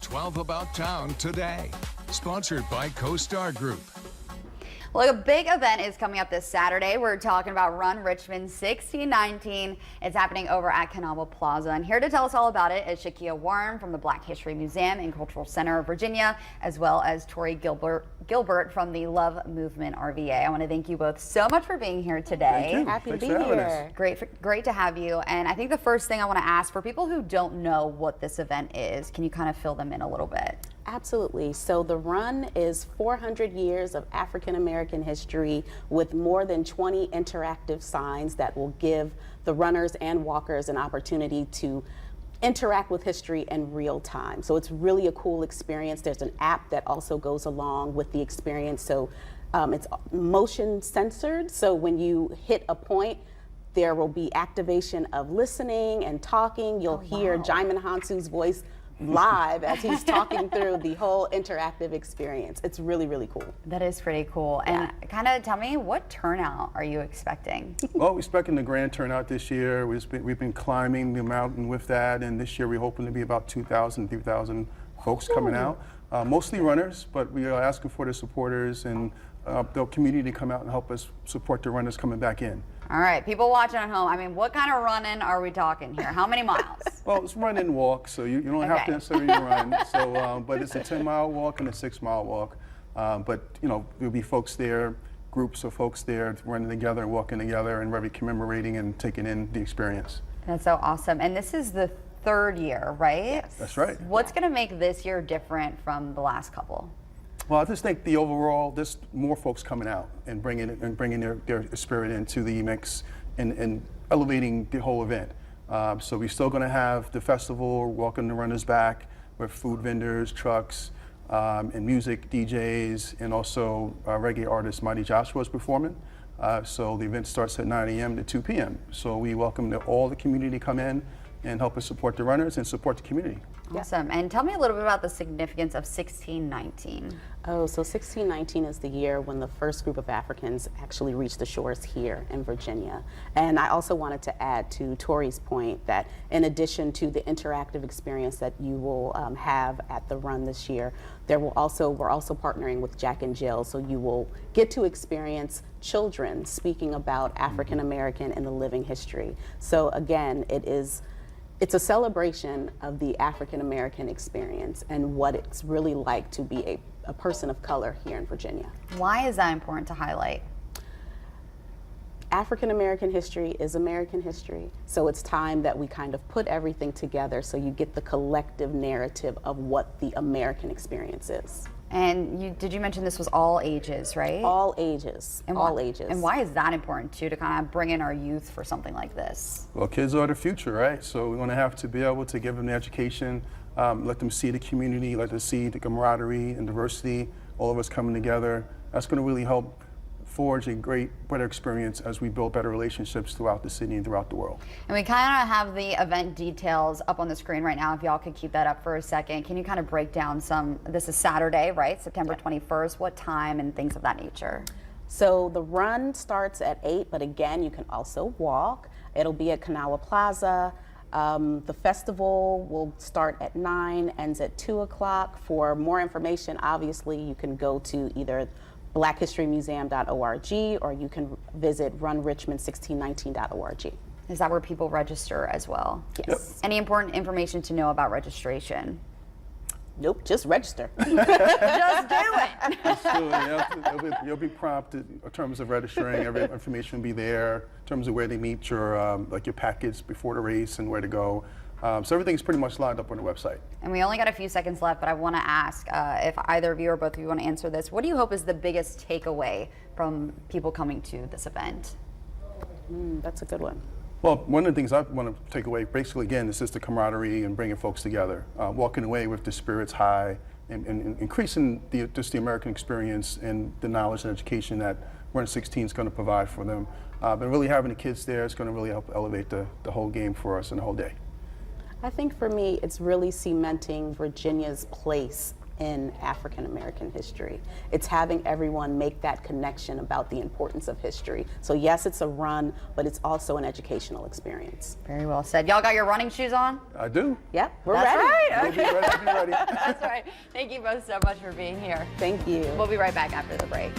12 About Town today. Sponsored by CoStar Group. Well, a big event is coming up this Saturday. We're talking about Run Richmond 1619. It's happening over at Kanawha Plaza. And here to tell us all about it is Shakia Warren from the Black History Museum and Cultural Center of Virginia, as well as Tory Gilbert from the Love Movement RVA. I want to thank you both so much for being here today. Thank you. Happy to Thanks be for having here. us. Great to have you. And I think the first thing I want to ask, for people who don't know what this event is, can you kind of fill them in a little bit? Absolutely. So the run is 400 years of African American history with more than 20 interactive signs that will give the runners and walkers an opportunity to interact with history in real time. So it's really a cool experience. There's an app that also goes along with the experience. So it's motion censored. So when you hit a point, there will be activation of listening and talking. You'll hear Jaimin Hansu's voice live as he's talking through the whole interactive experience. It's really, really cool. That is pretty cool. And kind of tell me, what turnout are you expecting? Well, we're expecting the grand turnout this year. We've been climbing the mountain with that, and this year we're hoping to be about 2,000, 3,000 folks coming out. Mostly runners, but we are asking for the supporters and the community to come out and help us support the runners coming back in. All right, people watching at home, I mean, what kind of running are we talking here? How many miles? Well, it's run and walk, so you don't have to necessarily run. So, but it's a 10-mile walk and a 6-mile walk. But you know, there'll be folks there, groups of folks there running together, walking together, and really commemorating and taking in the experience. That's so awesome. And this is the third year, right? Yes. That's right. What's going to make this year different from the last couple? Well, I just think the overall, there's more folks coming out and bringing their spirit into the mix and elevating the whole event. So we're still going to have the festival, welcome the runners back with food vendors, trucks, and music, DJs, and also reggae artist Mighty Joshua is performing. So the event starts at 9 a.m. to 2 p.m. So we welcome all the community to come in and help us support the runners and support the community. Awesome. And tell me a little bit about the significance of 1619. Oh, so 1619 is the year when the first group of Africans actually reached the shores here in Virginia. And I also wanted to add to Tory's point that in addition to the interactive experience that you will have at the run this year, we're also partnering with Jack and Jill, so you will get to experience children speaking about African American and the living history. So again, it's a celebration of the African American experience and what it's really like to be a person of color here in Virginia. Why is that important to highlight? African American history is American history, so it's time that we kind of put everything together so you get the collective narrative of what the American experience is. And did you mention this was all ages, right? All ages, all ages. And why is that important too, to kind of bring in our youth for something like this? Well, kids are the future, right? So we're going to have to be able to give them the education, let them see the community, let them see the camaraderie and diversity, all of us coming together. That's going to really help forge a better experience as we build better relationships throughout the city and throughout the world. And we kind of have the event details up on the screen right now. If y'all could keep that up for a second. Can you kind of break down this is Saturday, right? September 21st, what time and things of that nature? So the run starts at 8, but again, you can also walk. It'll be at Kanawha Plaza. The festival will start at 9, ends at 2 o'clock. For more information, obviously, you can go to either blackhistorymuseum.org or you can visit runrichmond1619.org. Is that where people register as well? Yes. Yep. Any important information to know about registration? Nope, just register. Just do it. So you'll be prompted in terms of registering. Every information will be there in terms of where they meet your packets before the race and where to go. So everything's pretty much lined up on the website. And we only got a few seconds left, but I want to ask if either of you or both of you want to answer this. What do you hope is the biggest takeaway from people coming to this event? That's a good one. Well, one of the things I want to take away, basically, again, is just the camaraderie and bringing folks together, walking away with the spirits high, and increasing just the American experience and the knowledge and education that Run 16 is going to provide for them. But really having the kids there is going to really help elevate the whole game for us and the whole day. I think for me, it's really cementing Virginia's place in African American history. It's having everyone make that connection about the importance of history. So yes, it's a run, but it's also an educational experience. Very well said. Y'all got your running shoes on? I do. Yep, we're That's ready. right. We'll be ready. I'll be ready. That's right. Thank you both so much for being here. Thank you. We'll be right back after the break.